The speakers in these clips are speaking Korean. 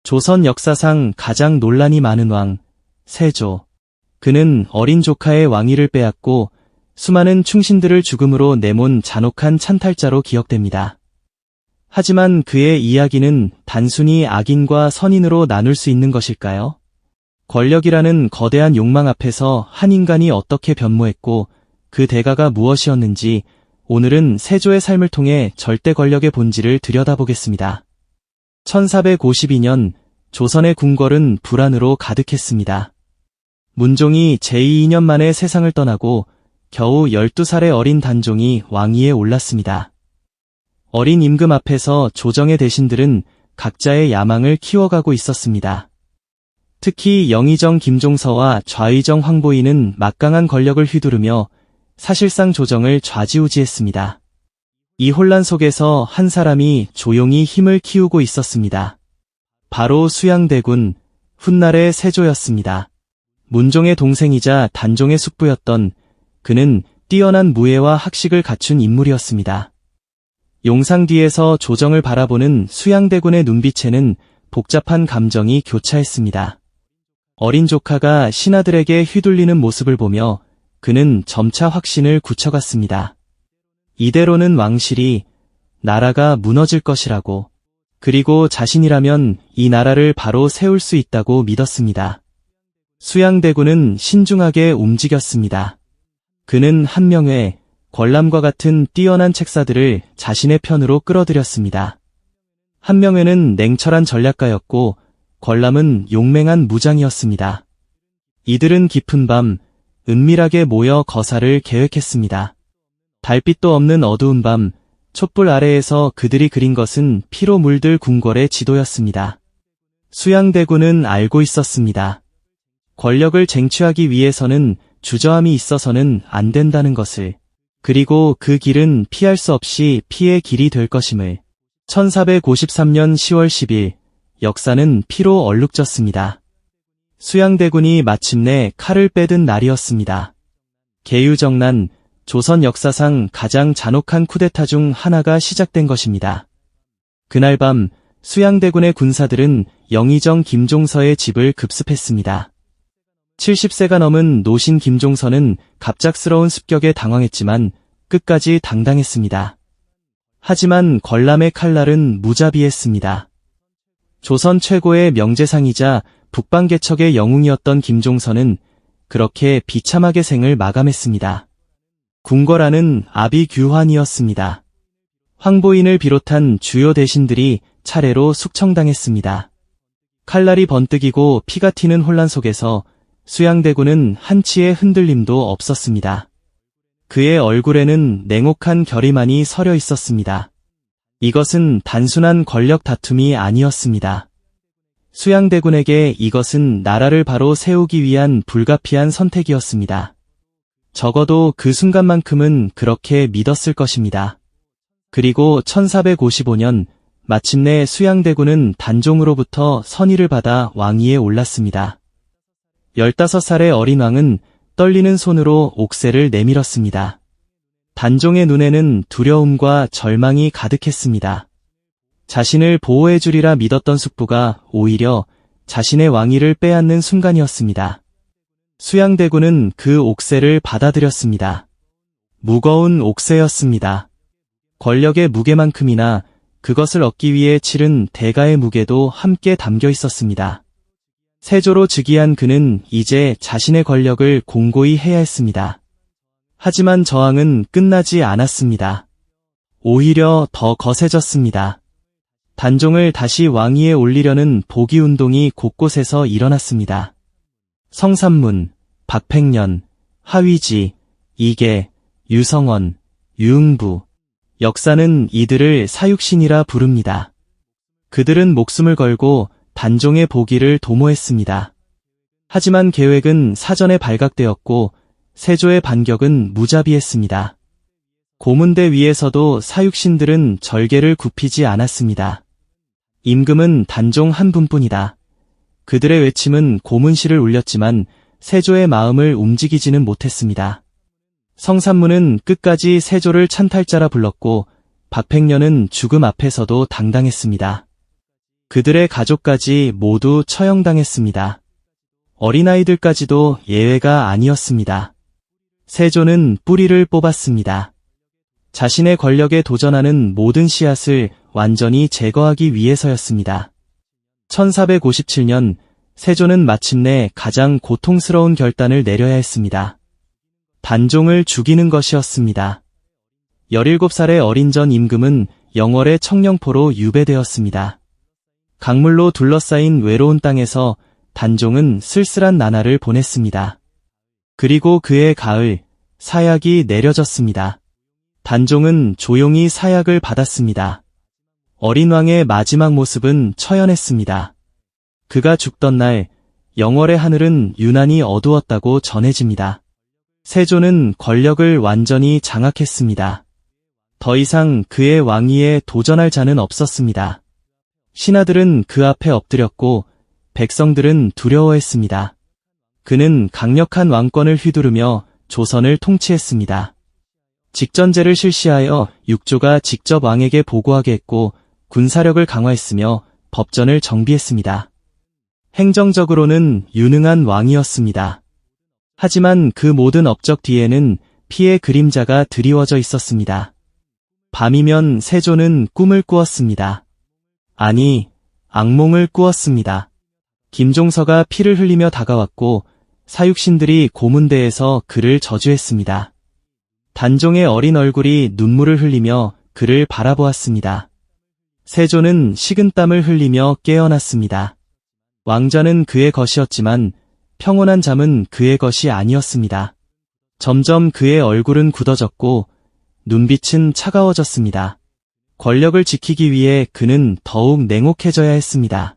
조선 역사상 가장 논란이 많은 왕, 세조. 그는 어린 조카의 왕위를 빼앗고 수많은 충신들을 죽음으로 내몬 잔혹한 찬탈자로 기억됩니다. 하지만 그의 이야기는 단순히 악인과 선인으로 나눌 수 있는 것일까요? 권력이라는 거대한 욕망 앞에서 한 인간이 어떻게 변모했고 그 대가가 무엇이었는지 오늘은 세조의 삶을 통해 절대 권력의 본질을 들여다보겠습니다. 1452년 조선의 궁궐은 불안으로 가득했습니다. 문종이 제2년 만에 세상을 떠나고 겨우 12살의 어린 단종이 왕위에 올랐습니다. 어린 임금 앞에서 조정의 대신들은 각자의 야망을 키워가고 있었습니다. 특히 영의정 김종서와 좌의정 황보이는 막강한 권력을 휘두르며 사실상 조정을 좌지우지했습니다. 이 혼란 속에서 한 사람이 조용히 힘을 키우고 있었습니다. 바로 수양대군, 훗날의 세조였습니다. 문종의 동생이자 단종의 숙부였던 그는 뛰어난 무예와 학식을 갖춘 인물이었습니다. 용상 뒤에서 조정을 바라보는 수양대군의 눈빛에는 복잡한 감정이 교차했습니다. 어린 조카가 신하들에게 휘둘리는 모습을 보며 그는 점차 확신을 굳혀갔습니다. 이대로는 왕실이, 나라가 무너질 것이라고, 그리고 자신이라면 이 나라를 바로 세울 수 있다고 믿었습니다. 수양대군은 신중하게 움직였습니다. 그는 한명회, 권람과 같은 뛰어난 책사들을 자신의 편으로 끌어들였습니다. 한명회는 냉철한 전략가였고 권람은 용맹한 무장이었습니다. 이들은 깊은 밤 은밀하게 모여 거사를 계획했습니다. 달빛도 없는 어두운 밤 촛불 아래에서 그들이 그린 것은 피로 물들 궁궐의 지도였습니다. 수양대군은 알고 있었습니다. 권력을 쟁취하기 위해서는 주저함이 있어서는 안 된다는 것을, 그리고 그 길은 피할 수 없이 피의 길이 될 것임을. 1453년 10월 10일, 역사는 피로 얼룩졌습니다. 수양대군이 마침내 칼을 빼든 날이었습니다. 계유정난, 조선 역사상 가장 잔혹한 쿠데타 중 하나가 시작된 것입니다. 그날 밤 수양대군의 군사들은 영의정 김종서의 집을 급습했습니다. 70세가 넘은 노신 김종서는 갑작스러운 습격에 당황했지만 끝까지 당당했습니다. 하지만 권람의 칼날은 무자비했습니다. 조선 최고의 명재상이자 북방개척의 영웅이었던 김종서는 그렇게 비참하게 생을 마감했습니다. 궁궐 안은 아비규환이었습니다. 황보인을 비롯한 주요 대신들이 차례로 숙청당했습니다. 칼날이 번뜩이고 피가 튀는 혼란 속에서 수양대군은 한치의 흔들림도 없었습니다. 그의 얼굴에는 냉혹한 결의만이 서려 있었습니다. 이것은 단순한 권력 다툼이 아니었습니다. 수양대군에게 이것은 나라를 바로 세우기 위한 불가피한 선택이었습니다. 적어도 그 순간만큼은 그렇게 믿었을 것입니다. 그리고 1455년 마침내 수양대군은 단종으로부터 선의를 받아 왕위에 올랐습니다. 15살의 어린 왕은 떨리는 손으로 옥새를 내밀었습니다. 단종의 눈에는 두려움과 절망이 가득했습니다. 자신을 보호해주리라 믿었던 숙부가 오히려 자신의 왕위를 빼앗는 순간이었습니다. 수양대군은 그 옥새를 받아들였습니다. 무거운 옥새였습니다. 권력의 무게만큼이나 그것을 얻기 위해 치른 대가의 무게도 함께 담겨 있었습니다. 세조로 즉위한 그는 이제 자신의 권력을 공고히 해야 했습니다. 하지만 저항은 끝나지 않았습니다. 오히려 더 거세졌습니다. 단종을 다시 왕위에 올리려는 복위운동이 곳곳에서 일어났습니다. 성삼문, 박팽년, 하위지, 이계, 유성원, 유응부. 역사는 이들을 사육신이라 부릅니다. 그들은 목숨을 걸고 단종의 복위를 도모했습니다. 하지만 계획은 사전에 발각되었고 세조의 반격은 무자비했습니다. 고문대 위에서도 사육신들은 절개를 굽히지 않았습니다. 임금은 단종 한 분뿐이다. 그들의 외침은 고문시를 울렸지만 세조의 마음을 움직이지는 못했습니다. 성삼문은 끝까지 세조를 찬탈자라 불렀고 박팽년은 죽음 앞에서도 당당했습니다. 그들의 가족까지 모두 처형당했습니다. 어린아이들까지도 예외가 아니었습니다. 세조는 뿌리를 뽑았습니다. 자신의 권력에 도전하는 모든 씨앗을 완전히 제거하기 위해서였습니다. 1457년 세조는 마침내 가장 고통스러운 결단을 내려야 했습니다. 단종을 죽이는 것이었습니다. 17살의 어린 전 임금은 영월의 청령포로 유배되었습니다. 강물로 둘러싸인 외로운 땅에서 단종은 쓸쓸한 나날을 보냈습니다. 그리고 그해 가을, 사약이 내려졌습니다. 단종은 조용히 사약을 받았습니다. 어린 왕의 마지막 모습은 처연했습니다. 그가 죽던 날, 영월의 하늘은 유난히 어두웠다고 전해집니다. 세조는 권력을 완전히 장악했습니다. 더 이상 그의 왕위에 도전할 자는 없었습니다. 신하들은 그 앞에 엎드렸고 백성들은 두려워했습니다. 그는 강력한 왕권을 휘두르며 조선을 통치했습니다. 직전제를 실시하여 육조가 직접 왕에게 보고하게 했고 군사력을 강화했으며 법전을 정비했습니다. 행정적으로는 유능한 왕이었습니다. 하지만 그 모든 업적 뒤에는 피의 그림자가 드리워져 있었습니다. 밤이면 세조는 꿈을 꾸었습니다. 아니, 악몽을 꾸었습니다. 김종서가 피를 흘리며 다가왔고 사육신들이 고문대에서 그를 저주했습니다. 단종의 어린 얼굴이 눈물을 흘리며 그를 바라보았습니다. 세조는 식은땀을 흘리며 깨어났습니다. 왕좌는 그의 것이었지만 평온한 잠은 그의 것이 아니었습니다. 점점 그의 얼굴은 굳어졌고 눈빛은 차가워졌습니다. 권력을 지키기 위해 그는 더욱 냉혹해져야 했습니다.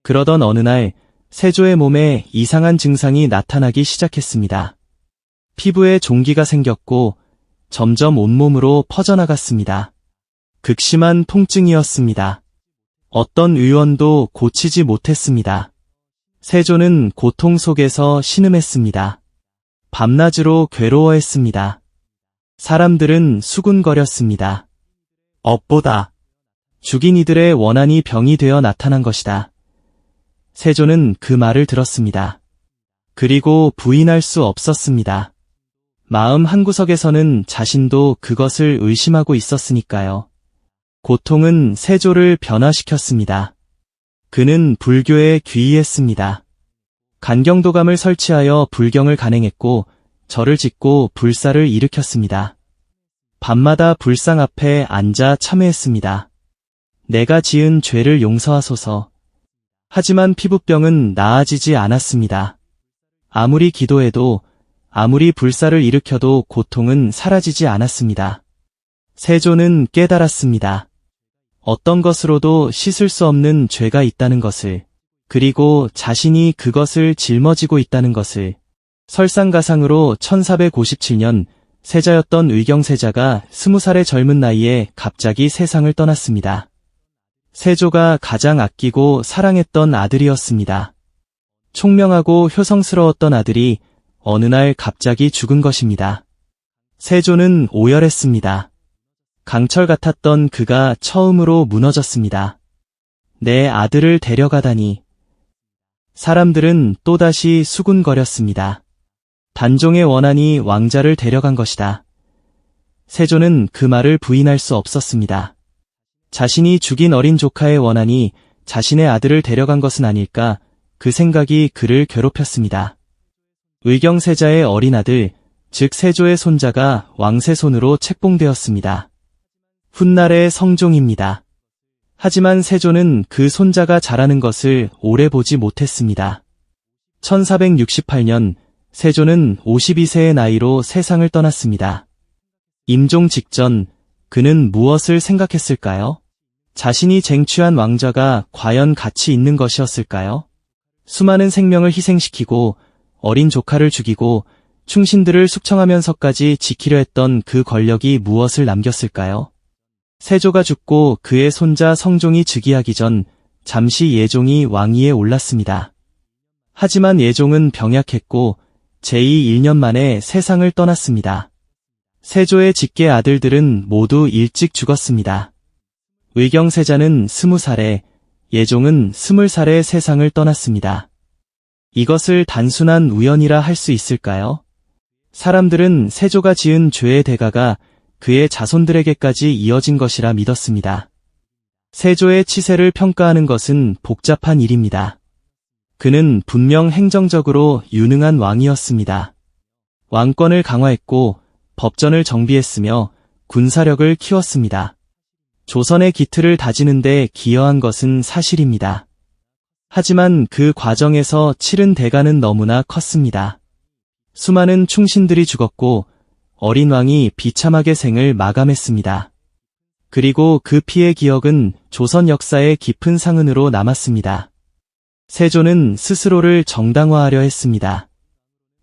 그러던 어느 날 세조의 몸에 이상한 증상이 나타나기 시작했습니다. 피부에 종기가 생겼고 점점 온몸으로 퍼져나갔습니다. 극심한 통증이었습니다. 어떤 의원도 고치지 못했습니다. 세조는 고통 속에서 신음했습니다. 밤낮으로 괴로워했습니다. 사람들은 수군거렸습니다. 업보다. 죽인 이들의 원한이 병이 되어 나타난 것이다. 세조는 그 말을 들었습니다. 그리고 부인할 수 없었습니다. 마음 한구석에서는 자신도 그것을 의심하고 있었으니까요. 고통은 세조를 변화시켰습니다. 그는 불교에 귀의했습니다. 간경도감을 설치하여 불경을 간행했고 절을 짓고 불사를 일으켰습니다. 밤마다 불상 앞에 앉아 참회했습니다. 내가 지은 죄를 용서하소서. 하지만 피부병은 나아지지 않았습니다. 아무리 기도해도 아무리 불사를 일으켜도 고통은 사라지지 않았습니다. 세조는 깨달았습니다. 어떤 것으로도 씻을 수 없는 죄가 있다는 것을, 그리고 자신이 그것을 짊어지고 있다는 것을. 설상가상으로 1457년 세자였던 의경세자가 20살의 젊은 나이에 갑자기 세상을 떠났습니다. 세조가 가장 아끼고 사랑했던 아들이었습니다. 총명하고 효성스러웠던 아들이 어느 날 갑자기 죽은 것입니다. 세조는 오열했습니다. 강철 같았던 그가 처음으로 무너졌습니다. 내 아들을 데려가다니. 사람들은 또다시 수군거렸습니다. 단종의 원한이 왕자를 데려간 것이다. 세조는 그 말을 부인할 수 없었습니다. 자신이 죽인 어린 조카의 원한이 자신의 아들을 데려간 것은 아닐까, 그 생각이 그를 괴롭혔습니다. 의경세자의 어린 아들, 즉 세조의 손자가 왕세 손으로 책봉되었습니다. 훗날의 성종입니다. 하지만 세조는 그 손자가 자라는 것을 오래 보지 못했습니다. 1468년 세조는 52세의 나이로 세상을 떠났습니다. 임종 직전 그는 무엇을 생각했을까요? 자신이 쟁취한 왕좌가 과연 가치 있는 것이었을까요? 수많은 생명을 희생시키고 어린 조카를 죽이고 충신들을 숙청하면서까지 지키려 했던 그 권력이 무엇을 남겼을까요? 세조가 죽고 그의 손자 성종이 즉위하기 전 잠시 예종이 왕위에 올랐습니다. 하지만 예종은 병약했고 제2 1년 만에 세상을 떠났습니다. 세조의 직계 아들들은 모두 일찍 죽었습니다. 의경세자는 20살에, 예종은 20살에 세상을 떠났습니다. 이것을 단순한 우연이라 할 수 있을까요? 사람들은 세조가 지은 죄의 대가가 그의 자손들에게까지 이어진 것이라 믿었습니다. 세조의 치세를 평가하는 것은 복잡한 일입니다. 그는 분명 행정적으로 유능한 왕이었습니다. 왕권을 강화했고 법전을 정비했으며 군사력을 키웠습니다. 조선의 기틀을 다지는 데 기여한 것은 사실입니다. 하지만 그 과정에서 치른 대가는 너무나 컸습니다. 수많은 충신들이 죽었고 어린 왕이 비참하게 생을 마감했습니다. 그리고 그 피해 기억은 조선 역사의 깊은 상흔으로 남았습니다. 세조는 스스로를 정당화하려 했습니다.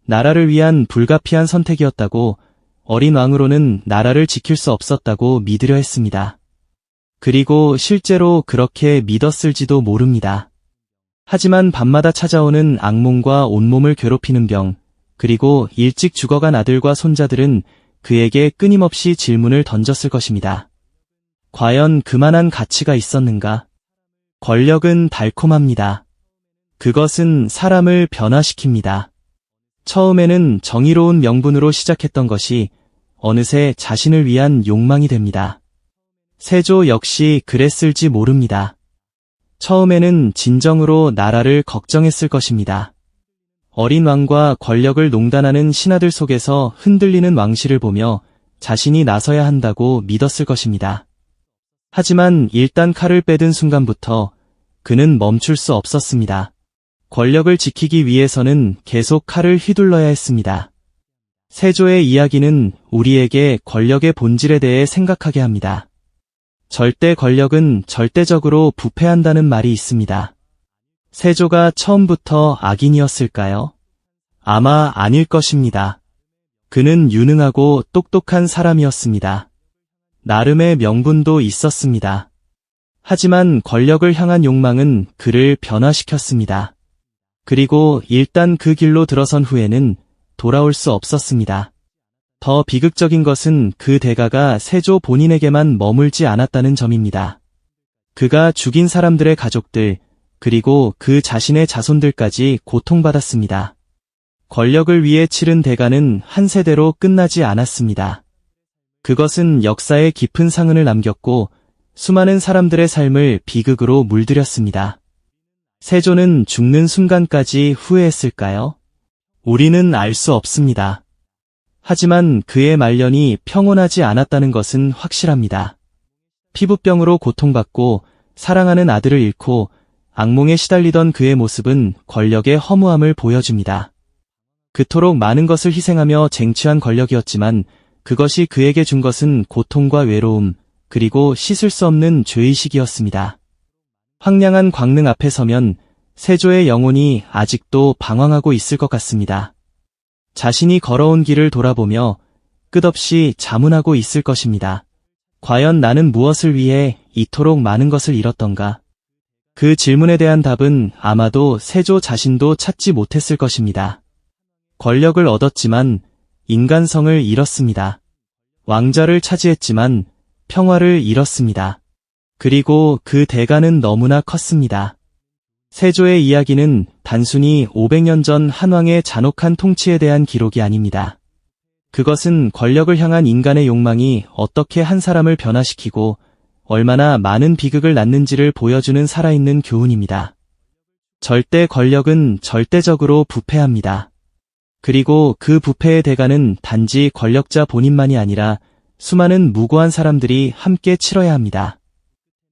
나라를 위한 불가피한 선택이었다고, 어린 왕으로는 나라를 지킬 수 없었다고 믿으려 했습니다. 그리고 실제로 그렇게 믿었을지도 모릅니다. 하지만 밤마다 찾아오는 악몽과 온몸을 괴롭히는 병, 그리고 일찍 죽어간 아들과 손자들은 그에게 끊임없이 질문을 던졌을 것입니다. 과연 그만한 가치가 있었는가? 권력은 달콤합니다. 그것은 사람을 변화시킵니다. 처음에는 정의로운 명분으로 시작했던 것이 어느새 자신을 위한 욕망이 됩니다. 세조 역시 그랬을지 모릅니다. 처음에는 진정으로 나라를 걱정했을 것입니다. 어린 왕과 권력을 농단하는 신하들 속에서 흔들리는 왕실을 보며 자신이 나서야 한다고 믿었을 것입니다. 하지만 일단 칼을 빼든 순간부터 그는 멈출 수 없었습니다. 권력을 지키기 위해서는 계속 칼을 휘둘러야 했습니다. 세조의 이야기는 우리에게 권력의 본질에 대해 생각하게 합니다. 절대 권력은 절대적으로 부패한다는 말이 있습니다. 세조가 처음부터 악인이었을까요? 아마 아닐 것입니다. 그는 유능하고 똑똑한 사람이었습니다. 나름의 명분도 있었습니다. 하지만 권력을 향한 욕망은 그를 변화시켰습니다. 그리고 일단 그 길로 들어선 후에는 돌아올 수 없었습니다. 더 비극적인 것은 그 대가가 세조 본인에게만 머물지 않았다는 점입니다. 그가 죽인 사람들의 가족들, 그리고 그 자신의 자손들까지 고통받았습니다. 권력을 위해 치른 대가는 한 세대로 끝나지 않았습니다. 그것은 역사에 깊은 상흔을 남겼고 수많은 사람들의 삶을 비극으로 물들였습니다. 세조는 죽는 순간까지 후회했을까요? 우리는 알 수 없습니다. 하지만 그의 말년이 평온하지 않았다는 것은 확실합니다. 피부병으로 고통받고 사랑하는 아들을 잃고 악몽에 시달리던 그의 모습은 권력의 허무함을 보여줍니다. 그토록 많은 것을 희생하며 쟁취한 권력이었지만 그것이 그에게 준 것은 고통과 외로움, 그리고 씻을 수 없는 죄의식이었습니다. 황량한 광릉 앞에 서면 세조의 영혼이 아직도 방황하고 있을 것 같습니다. 자신이 걸어온 길을 돌아보며 끝없이 자문하고 있을 것입니다. 과연 나는 무엇을 위해 이토록 많은 것을 잃었던가? 그 질문에 대한 답은 아마도 세조 자신도 찾지 못했을 것입니다. 권력을 얻었지만 인간성을 잃었습니다. 왕좌를 차지했지만 평화를 잃었습니다. 그리고 그 대가는 너무나 컸습니다. 세조의 이야기는 단순히 500년 전 한왕의 잔혹한 통치에 대한 기록이 아닙니다. 그것은 권력을 향한 인간의 욕망이 어떻게 한 사람을 변화시키고 얼마나 많은 비극을 낳는지를 보여주는 살아있는 교훈입니다. 절대 권력은 절대적으로 부패합니다. 그리고 그 부패의 대가는 단지 권력자 본인만이 아니라 수많은 무고한 사람들이 함께 치러야 합니다.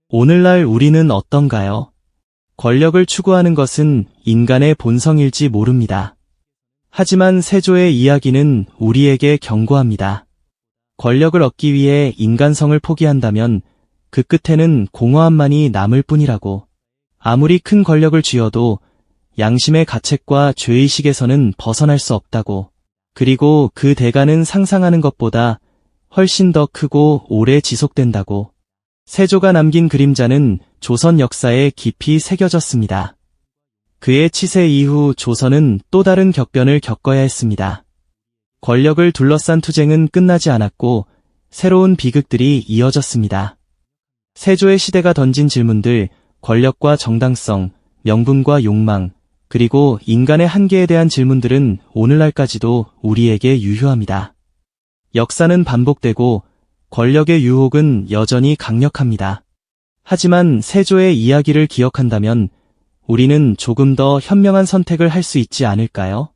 오늘날 우리는 어떤가요? 권력을 추구하는 것은 인간의 본성일지 모릅니다. 하지만 세조의 이야기는 우리에게 경고합니다. 권력을 얻기 위해 인간성을 포기한다면 그 끝에는 공허함만이 남을 뿐이라고. 아무리 큰 권력을 쥐어도 양심의 가책과 죄의식에서는 벗어날 수 없다고. 그리고 그 대가는 상상하는 것보다 훨씬 더 크고 오래 지속된다고. 세조가 남긴 그림자는 조선 역사에 깊이 새겨졌습니다. 그의 치세 이후 조선은 또 다른 격변을 겪어야 했습니다. 권력을 둘러싼 투쟁은 끝나지 않았고 새로운 비극들이 이어졌습니다. 세조의 시대가 던진 질문들, 권력과 정당성, 명분과 욕망, 그리고 인간의 한계에 대한 질문들은 오늘날까지도 우리에게 유효합니다. 역사는 반복되고 권력의 유혹은 여전히 강력합니다. 하지만 세조의 이야기를 기억한다면 우리는 조금 더 현명한 선택을 할 수 있지 않을까요?